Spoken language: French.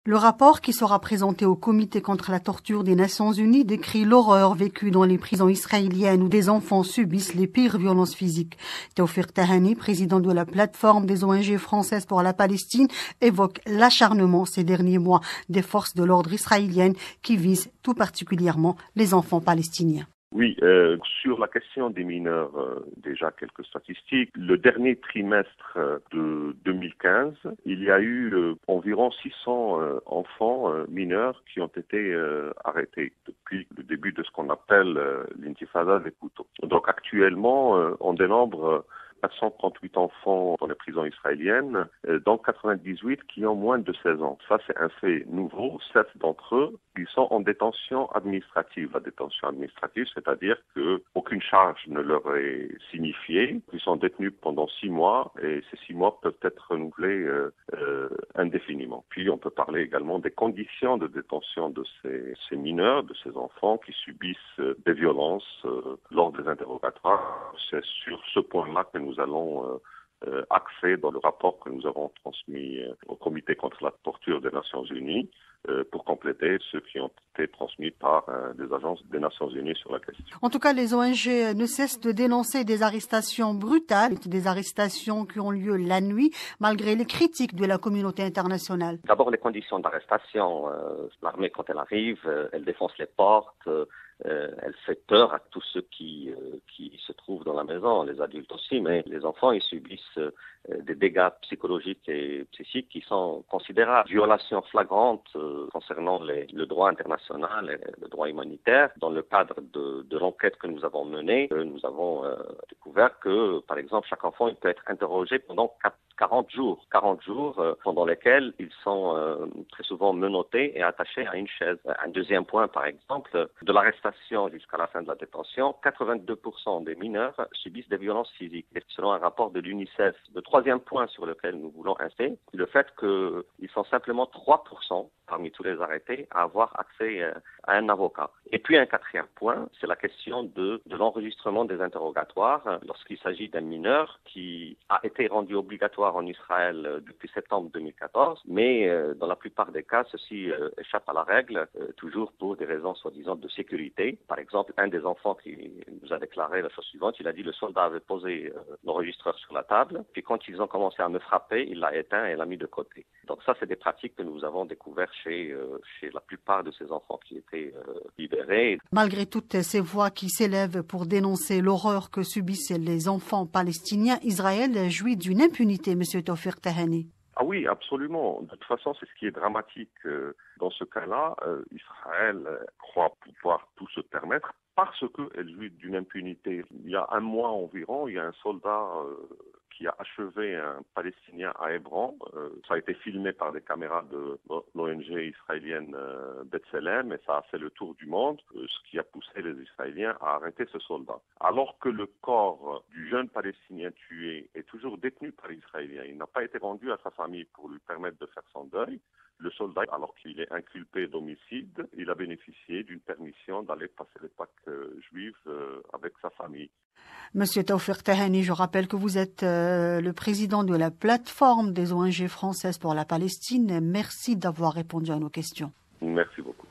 Le rapport qui sera présenté au Comité contre la torture des Nations Unies décrit l'horreur vécue dans les prisons israéliennes où des enfants subissent les pires violences physiques. Taoufir Tahani, président de la plateforme des ONG françaises pour la Palestine, évoque l'acharnement ces derniers mois des forces de l'ordre israéliennes qui visent tout particulièrement les enfants palestiniens. Oui, sur la question des mineurs, déjà quelques statistiques. Le dernier trimestre de 2015, il y a eu environ 600 enfants mineurs qui ont été arrêtés depuis le début de ce qu'on appelle l'intifada des couteaux. Donc actuellement, on dénombre 438 enfants dans les prisons israéliennes, dont 98 qui ont moins de 16 ans. Ça, c'est un fait nouveau. 7 d'entre eux, ils sont en détention administrative. La détention administrative, c'est-à-dire qu'aucune charge ne leur est signifiée. Ils sont détenus pendant 6 mois et ces 6 mois peuvent être renouvelés indéfiniment. Puis, on peut parler également des conditions de détention de ces mineurs, de ces enfants qui subissent des violences lors des interrogatoires. C'est sur ce point-là que nous allons axer dans le rapport que nous avons transmis au Comité contre la torture des Nations Unies pour compléter ceux qui ont été transmis par des agences des Nations Unies sur la question. En tout cas, les ONG ne cessent de dénoncer des arrestations brutales, des arrestations qui ont lieu la nuit, malgré les critiques de la communauté internationale. D'abord, les conditions d'arrestation. L'armée, quand elle arrive, elle défonce les portes. Elle fait peur à tous ceux qui se trouvent dans la maison, les adultes aussi, mais les enfants, ils subissent des dégâts psychologiques et psychiques qui sont considérables. Violations flagrantes concernant le droit international et le droit humanitaire. Dans le cadre de l'enquête que nous avons menée, nous avons découvert que, par exemple, chaque enfant il peut être interrogé pendant 40 jours pendant lesquels ils sont très souvent menottés et attachés à une chaise. Un deuxième point, par exemple, de l'arrestation jusqu'à la fin de la détention, 82% des mineurs subissent des violences physiques, selon un rapport de l'UNICEF. Le troisième point sur lequel nous voulons insister, c'est le fait qu'ils sont simplement 3% parmi tous les arrêtés à avoir accès à un avocat. Et puis un quatrième point, c'est la question de l'enregistrement des interrogatoires lorsqu'il s'agit d'un mineur qui a été rendu obligatoire en Israël depuis septembre 2014, mais dans la plupart des cas, ceci échappe à la règle, toujours pour des raisons soi-disant de sécurité. Par exemple, un des enfants qui nous a déclaré la chose suivante, il a dit le soldat avait posé l'enregistreur sur la table, puis quand ils ont commencé à me frapper, il l'a éteint et l'a mis de côté. Donc ça, c'est des pratiques que nous avons découvertes chez la plupart de ces enfants qui étaient libérés. Malgré toutes ces voix qui s'élèvent pour dénoncer l'horreur que subissent les enfants palestiniens, Israël jouit d'une impunité, M. Taoufir Tahani. Ah oui, absolument. De toute façon, c'est ce qui est dramatique. Dans ce cas-là, Israël croit pouvoir tout se permettre parce qu'elle jouit d'une impunité. Il y a un mois environ, il y a un soldat qui a achevé un Palestinien à Hébron. Ça a été filmé par des caméras de l'ONG israélienne B'Tselem et ça a fait le tour du monde, ce qui a poussé les Israéliens à arrêter ce soldat. Alors que le corps du jeune Palestinien tué est toujours détenu par les Israéliens, il n'a pas été rendu à sa famille pour lui permettre de faire son deuil. Le soldat, alors qu'il est inculpé d'homicide, il a bénéficié d'une permission d'aller passer les Pâques juives avec sa famille. Monsieur Taoufir Tahani, je rappelle que vous êtes le président de la plateforme des ONG françaises pour la Palestine. Merci d'avoir répondu à nos questions. Merci beaucoup.